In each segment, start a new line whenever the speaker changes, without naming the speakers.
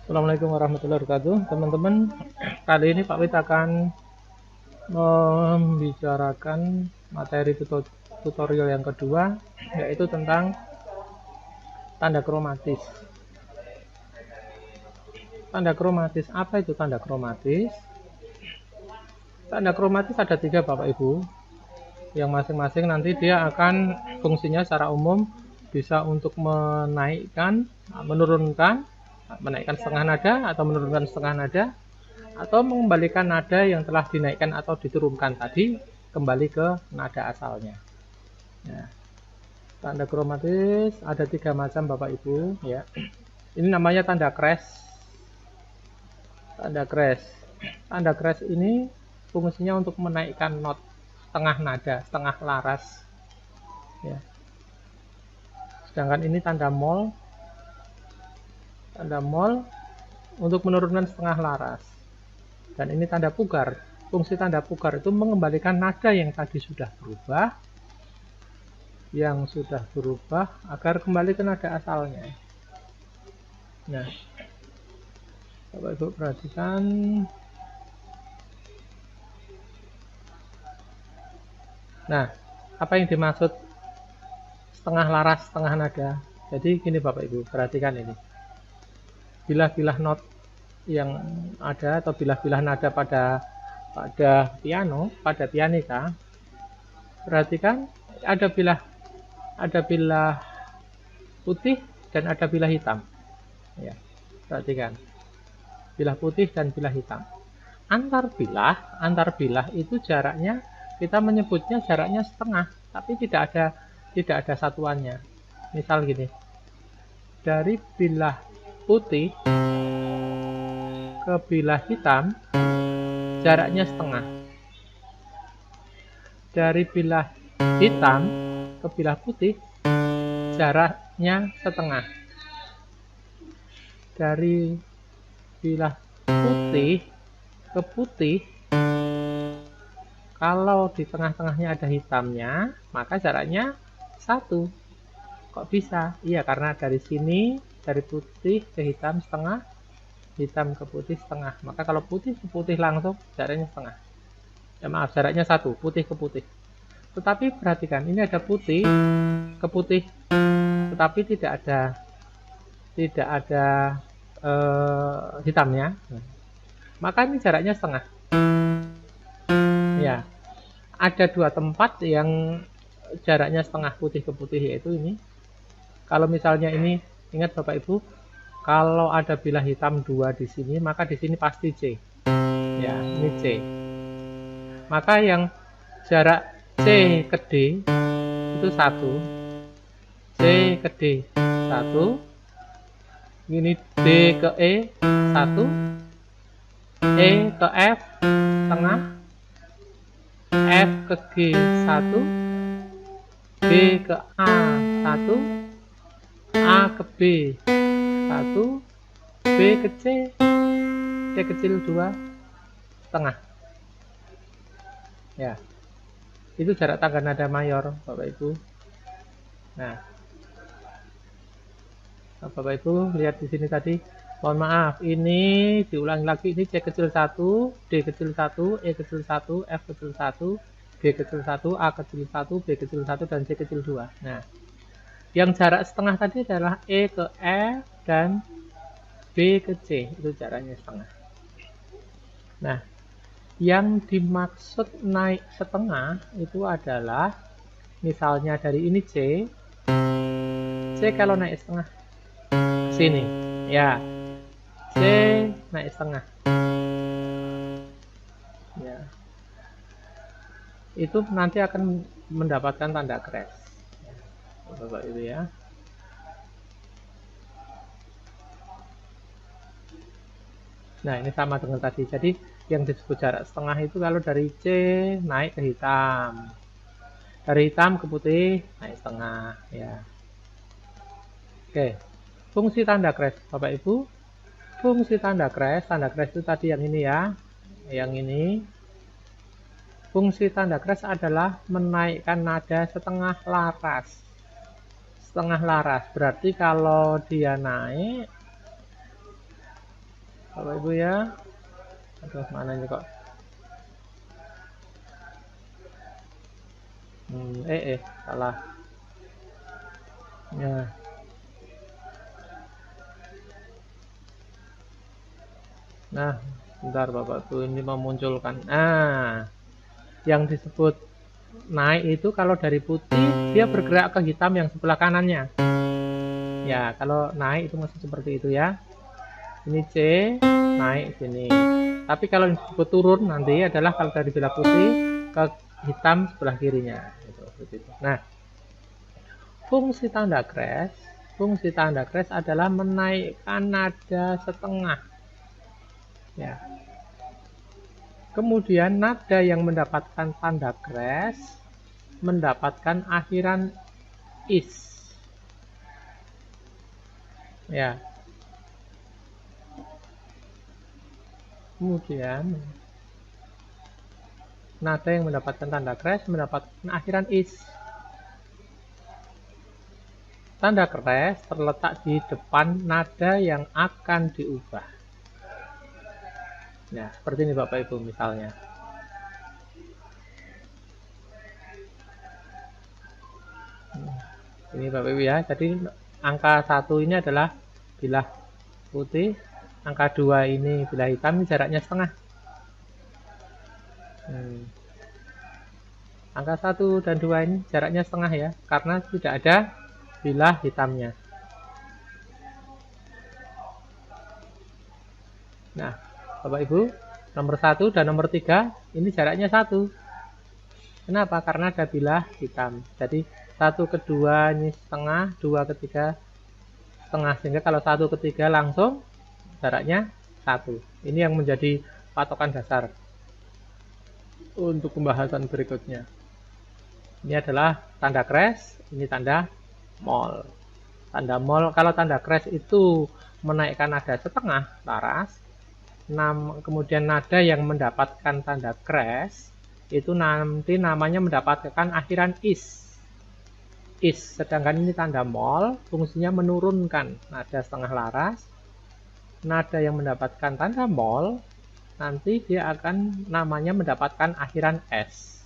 Assalamualaikum warahmatullahi wabarakatuh, teman-teman. Kali ini Pak Wit akan membicarakan materi tutorial yang kedua, yaitu tentang tanda kromatis. Tanda kromatis, apa itu tanda kromatis? Tanda kromatis ada 3, Bapak Ibu, yang masing-masing nanti dia akan fungsinya secara umum bisa untuk menaikkan, menaikkan setengah nada atau menurunkan setengah nada, atau mengembalikan nada yang telah dinaikkan atau diturunkan tadi kembali ke nada asalnya. Nah, tanda kromatis ada 3 macam, Bapak Ibu, ya. Ini namanya tanda crash. Tanda crash ini fungsinya untuk menaikkan not setengah nada, setengah laras, ya. Sedangkan ini tanda mol untuk menurunkan setengah laras. Dan ini tanda pugar. Fungsi tanda pugar itu mengembalikan nada yang tadi sudah berubah, agar kembali ke nada asalnya. Nah, Bapak Ibu perhatikan. Nah, apa yang dimaksud setengah laras, setengah nada? Jadi gini Bapak Ibu, perhatikan ini. Bilah-bilah not yang ada atau bilah-bilah nada pada piano, pada pianika. Perhatikan, ada bilah putih dan ada bilah hitam. Ya, perhatikan. Bilah putih dan bilah hitam. Antar bilah itu jaraknya, kita menyebutnya jaraknya setengah, tapi tidak ada satuannya. Misal gini, dari bilah putih ke bilah hitam jaraknya setengah. Dari bilah hitam ke bilah putih jaraknya setengah. Dari bilah putih ke putih, kalau di tengah-tengahnya ada hitamnya, maka jaraknya 1. Kok bisa? Iya, karena dari sini, dari putih ke hitam setengah, hitam ke putih setengah. Maka kalau putih ke putih langsung jaraknya setengah. Ya maaf, jaraknya 1, putih ke putih. Tetapi perhatikan, ini ada putih ke putih, tetapi tidak ada hitamnya. Maka ini jaraknya setengah. Ya, ada 2 tempat yang jaraknya setengah putih ke putih, yaitu ini. Kalau misalnya ini, ingat Bapak Ibu, kalau ada bilah hitam 2 di sini, maka di sini pasti C. Ya, ini C. Maka yang jarak C ke D itu 1. C ke D 1. Ini D ke E 1. E ke F setengah. F ke G 1. G ke A 1. A ke B 1. B ke C, C kecil 2 setengah. Ya, itu jarak tangga nada mayor, Bapak Ibu. Nah, Bapak Ibu lihat di sini tadi. Mohon maaf, ini diulangi lagi. Ini C kecil 1, D kecil 1, E kecil 1, F kecil 1, G kecil 1, A kecil 1, B kecil 1, dan C kecil 2. Nah, yang jarak setengah tadi adalah E ke F dan B ke C. Itu jaraknya setengah. Nah, yang dimaksud naik setengah itu adalah misalnya dari ini C kalau naik setengah sini, ya, C naik setengah, ya, itu nanti akan mendapatkan tanda crash, Bapak Ibu ya. Nah, ini sama dengan tadi. Jadi yang disebut jarak setengah itu kalau dari C naik ke hitam, dari hitam ke putih naik setengah, ya. Oke, fungsi tanda crash, Bapak Ibu. Fungsi tanda crash itu tadi yang ini ya, yang ini. Fungsi tanda crash adalah menaikkan nada setengah laras. Setengah laras berarti kalau dia naik Bapak Ibu ya. Aduh, mana ini kok? Salah. Ya. Nah, bentar Bapak Ibu, ini memunculkan. Nah, yang disebut naik itu kalau dari putih dia bergerak ke hitam yang sebelah kanannya. Ya, kalau naik itu masih seperti itu ya. Ini C, naik sini. Tapi kalau disebut turun nanti adalah kalau dari sebelah putih ke hitam sebelah kirinya. Nah, fungsi tanda crash adalah menaikkan nada setengah. Ya. Kemudian nada yang mendapatkan tanda crash mendapatkan akhiran is. Ya. Kemudian nada yang mendapatkan tanda crash mendapatkan akhiran is. Tanda crash terletak di depan nada yang akan diubah. Nah, seperti ini Bapak Ibu misalnya. Ini Bapak Ibu ya, jadi angka 1 ini adalah bilah putih, angka 2 ini bilah hitam, ini jaraknya setengah. Angka 1 dan 2 ini jaraknya setengah ya, karena tidak ada bilah hitamnya. Nah, Bapak Ibu, nomor 1 dan nomor 3 ini jaraknya 1. Kenapa? Karena ada bilah hitam. Jadi 1 ke 2 ini setengah, 2 ke 3 setengah. Sehingga kalau 1 ke 3 langsung jaraknya 1. Ini yang menjadi patokan dasar untuk pembahasan berikutnya. Ini adalah tanda crash, ini tanda mol. Tanda mol, kalau tanda crash itu menaikkan nada setengah laras, kemudian nada yang mendapatkan tanda crash itu nanti namanya mendapatkan akhiran is. Sedangkan ini tanda mol fungsinya menurunkan nada setengah laras. Nada yang mendapatkan tanda mol nanti dia akan namanya mendapatkan akhiran s.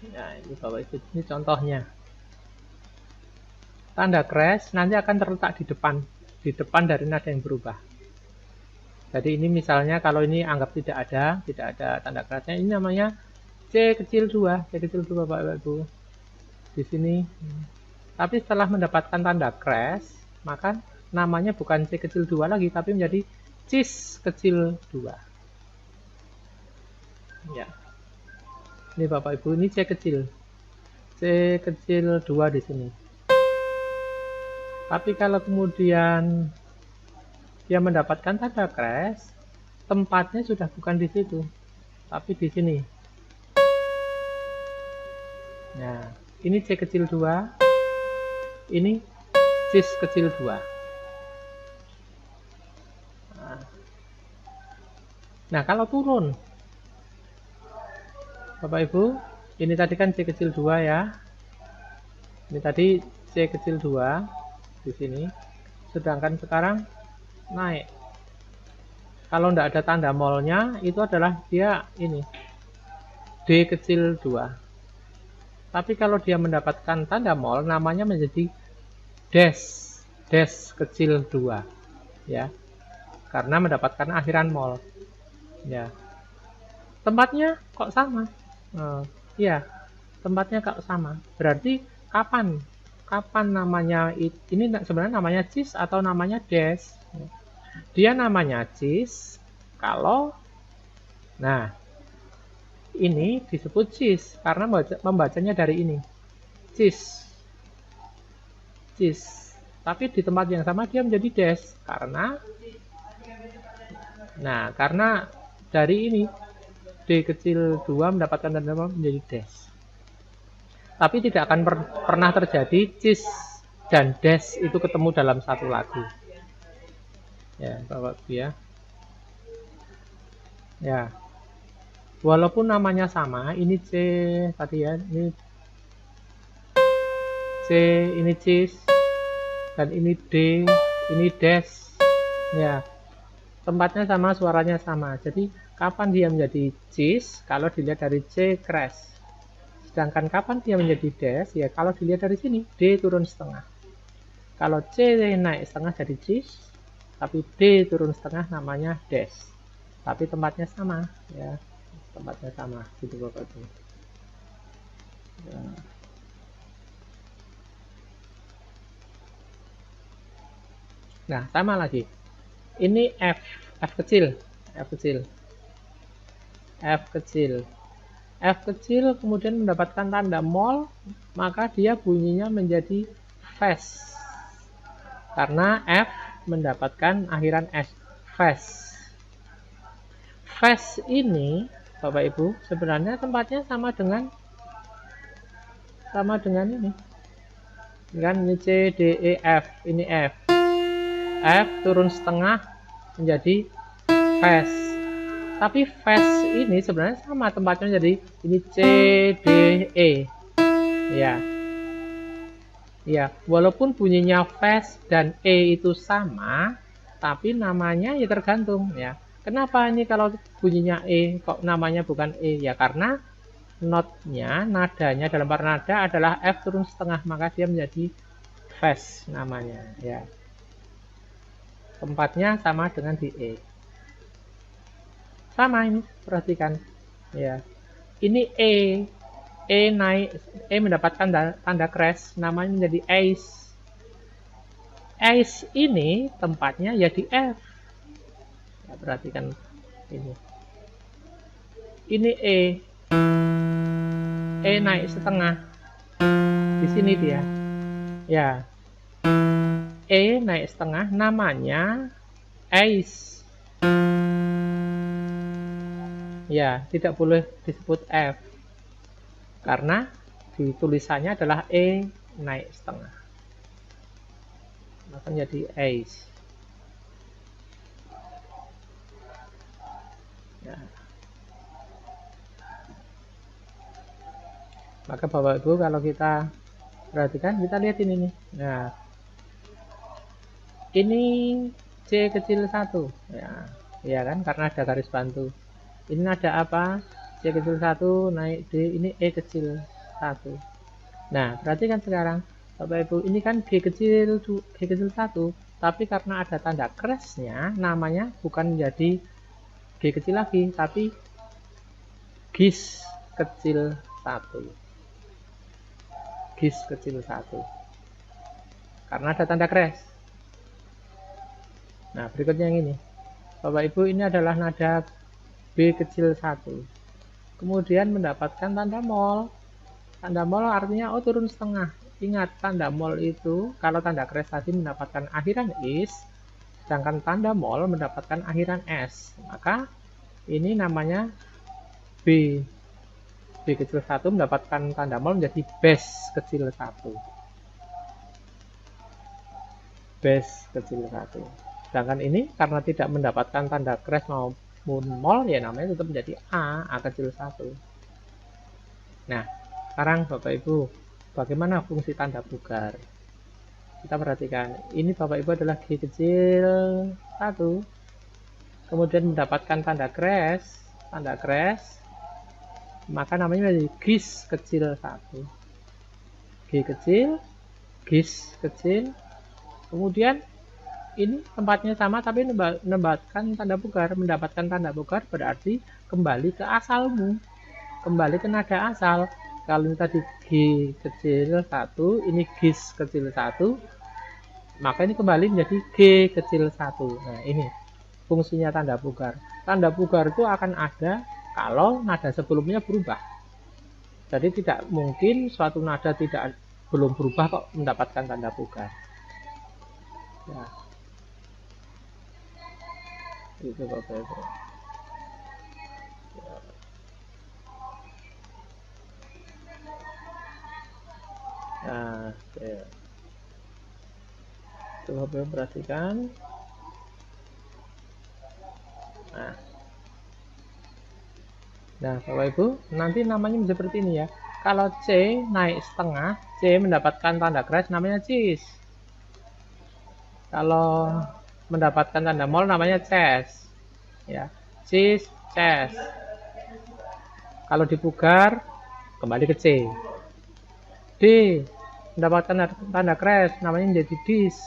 Nah, ini Bapak Ibu, ini contohnya. Tanda crash nanti akan terletak di depan dari nada yang berubah. Jadi ini misalnya kalau ini anggap tidak ada tanda crashnya, ini namanya C kecil 2 Bapak Ibu. Di sini. Tapi setelah mendapatkan tanda crash, maka namanya bukan C kecil 2 lagi, tapi menjadi cis kecil 2. Ya. Ini Bapak Ibu, ini C kecil 2 di sini. Tapi kalau kemudian dia mendapatkan tanda crash, tempatnya sudah bukan di situ, tapi di sini. Nah, ini C kecil 2, ini cis kecil 2. Nah, kalau turun, Bapak Ibu, ini tadi kan C kecil 2 ya. Ini tadi C kecil 2 di sini. Sedangkan sekarang naik. Kalau tidak ada tanda molnya, itu adalah dia ini D kecil 2. Tapi kalau dia mendapatkan tanda mol, namanya menjadi dash kecil 2. Ya. Karena mendapatkan akhiran mol. Ya. Tempatnya kok sama? Iya. Tempatnya kok sama. Berarti kapan namanya ini sebenarnya namanya cis atau namanya dash? Dia namanya cis kalau ini disebut cis karena membacanya dari ini. Cis. Tapi di tempat yang sama dia menjadi dash karena dari ini D kecil 2 mendapatkan tanda menjadi dash. Tapi tidak akan pernah terjadi cis dan dash itu ketemu dalam satu lagu. Ya, Bapak Ibu ya. Ya. Walaupun namanya sama, ini C tadi ya, ini C ini cis, dan ini D, ini dash. Ya, tempatnya sama, suaranya sama. Jadi kapan dia menjadi cis? Kalau dilihat dari C crash. Sedangkan kapan dia menjadi dash? Ya kalau dilihat dari sini, D turun setengah. Kalau C naik setengah jadi cis, tapi D turun setengah namanya dash. Tapi tempatnya sama, ya, tempatnya sama, gitu Bapak Ibu. Ya. Nah, sama lagi. Ini F, F kecil, F kecil, F kecil, F kecil, kemudian mendapatkan tanda mol, maka dia bunyinya menjadi fast. Karena F mendapatkan akhiran S, fast. Fast ini, Bapak Ibu, sebenarnya tempatnya sama dengan ini. Kan ini C, D, E, F, ini F. F turun setengah menjadi fast. Tapi fast ini sebenarnya sama tempatnya, jadi ini C, D, E. Ya. Ya, walaupun bunyinya fast dan E itu sama, tapi namanya ya tergantung ya. Kenapa ini kalau bunyinya E kok namanya bukan E? Ya karena notnya, nadanya dalam nada adalah F turun setengah, maka dia menjadi fast namanya ya. Tempatnya sama dengan di E. Sama ini, perhatikan ya. Ini E naik, E mendapatkan tanda crash, namanya menjadi ace. Ace ini tempatnya ya di F. Ya, perhatikan ini. Ini E naik setengah. Di sini dia. Ya. E naik setengah, namanya ace. Ya, tidak boleh disebut F. Karena di tulisannya adalah E naik setengah. Maka jadi ace. Ya. Maka Bapak Ibu kalau kita perhatikan, kita lihat ini nih. Nah, ini C kecil 1. Ya kan, karena ada garis bantu. Ini ada apa? C kecil 1 naik D, ini E kecil 1. Nah, perhatikan sekarang Bapak Ibu, ini kan G kecil 1, tapi karena ada tanda crashnya, namanya bukan menjadi G kecil lagi, tapi GIS kecil 1. GIS kecil 1. Karena ada tanda crash. Nah, berikutnya yang ini. Bapak Ibu, ini adalah nada B kecil 1. Kemudian mendapatkan tanda mol. Tanda mol artinya turun setengah. Ingat, tanda mol itu kalau tanda crash tadi mendapatkan akhiran is, sedangkan tanda mol mendapatkan akhiran s. Maka ini namanya B. B kecil 1 mendapatkan tanda mol menjadi bass kecil 1. Bass kecil 1. Sedangkan ini karena tidak mendapatkan tanda crash maupun mol, ya namanya tetap menjadi A kecil 1. Nah, sekarang Bapak Ibu, bagaimana fungsi tanda pugar? Kita perhatikan, ini Bapak Ibu adalah G kecil 1, kemudian mendapatkan tanda crash, maka namanya menjadi GIS kecil 1. G kecil, GIS kecil, kemudian ini tempatnya sama tapi mendapatkan tanda pugar. Berarti kembali ke asalmu, kembali ke nada asal. Kalau tadi G kecil 1, ini GIS kecil 1, maka ini kembali menjadi G kecil 1. Nah, ini fungsinya tanda pugar. Tanda pugar itu akan ada kalau nada sebelumnya berubah. Jadi tidak mungkin suatu nada belum berubah kok mendapatkan tanda pugar. Ya. Itu Bapak Ibu. Nah, ya. Coba Bapak perhatikan. Nah, Bapak Ibu, nanti namanya seperti ini ya. Kalau C naik setengah, C mendapatkan tanda crash namanya cis. Kalau mendapatkan tanda mol namanya ces. Ya, cis, ces. Kalau dipugar kembali ke C. D mendapatkan tanda crash namanya menjadi dis.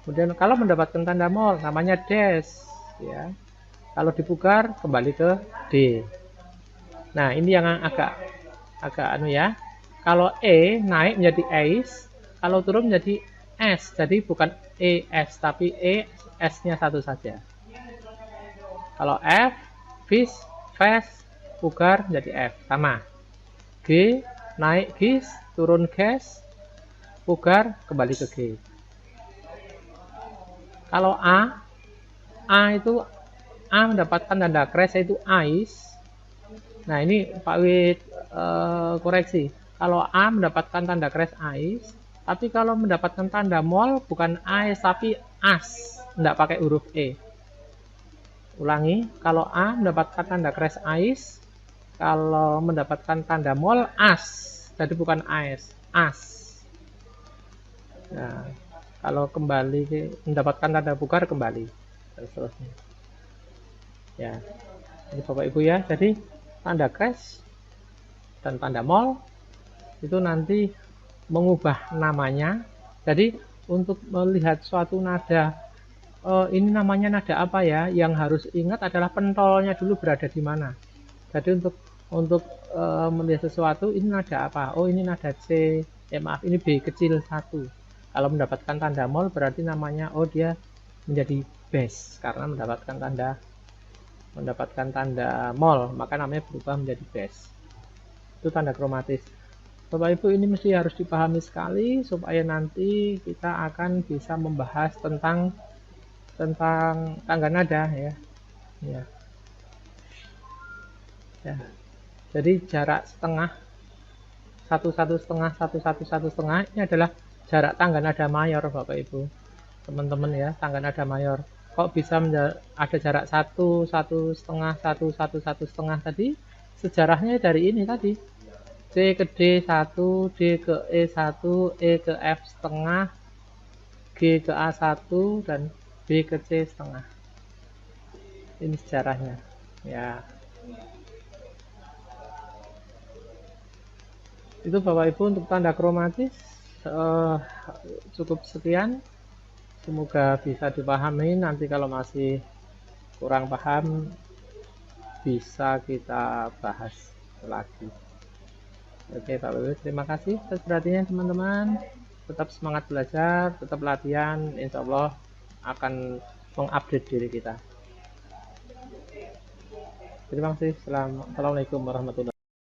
Kemudian kalau mendapatkan tanda mol namanya des. Ya, kalau dipugar kembali ke D. Nah, ini yang agak anu ya. Kalau E naik menjadi ACE, kalau turun menjadi S. Jadi bukan ES tapi ES-nya satu saja. Kalau F, fish, fast, pugar menjadi F, sama. G naik gis, turun gas, pugar kembali ke G. Kalau A itu A mendapatkan tanda crash yaitu ice. Nah, ini Pak Wid koreksi. Kalau A mendapatkan tanda crash ice, tapi kalau mendapatkan tanda mol bukan ice tapi as, tidak pakai huruf E. Ulangi, kalau A mendapatkan tanda crash ice, kalau mendapatkan tanda mol as, jadi bukan ice, as. Nah, kalau kembali mendapatkan tanda pugar kembali dan seterusnya. Ya, ini Bapak Ibu ya. Jadi tanda crash dan tanda mol itu nanti mengubah namanya. Jadi untuk melihat suatu nada, ini namanya nada apa ya? Yang harus ingat adalah pentolnya dulu berada di mana. Jadi untuk melihat sesuatu ini nada apa? Oh, ini nada C. Maaf, ini B kecil 1. Kalau mendapatkan tanda mol berarti namanya dia menjadi bass karena mendapatkan tanda mol, maka namanya berubah menjadi bass. Itu tanda kromatis. Bapak Ibu, ini mesti harus dipahami sekali supaya nanti kita akan bisa membahas tentang tangga nada ya. Ya. Ya. Jadi jarak setengah, 1,1,5, 1,1,1,1,5 ini adalah jarak tangga nada mayor Bapak Ibu. Teman-teman ya, tangga nada mayor. Kok bisa ada jarak 1, 1,5, 1, 1, 1,5 tadi? Sejarahnya dari ini tadi. C ke D 1, D ke E1, E ke F setengah, G ke A1, dan B ke C setengah. Ini sejarahnya. Ya. Itu Bapak Ibu untuk tanda kromatis. Cukup sekian. Semoga bisa dipahami. Nanti kalau masih kurang paham bisa kita bahas lagi. Oke Pak Ibu, terima kasih atas perhatiannya teman-teman. Tetap semangat belajar, tetap latihan, insya Allah akan mengupdate diri kita. Terima kasih. Assalamualaikum warahmatullahi wabarakatuh.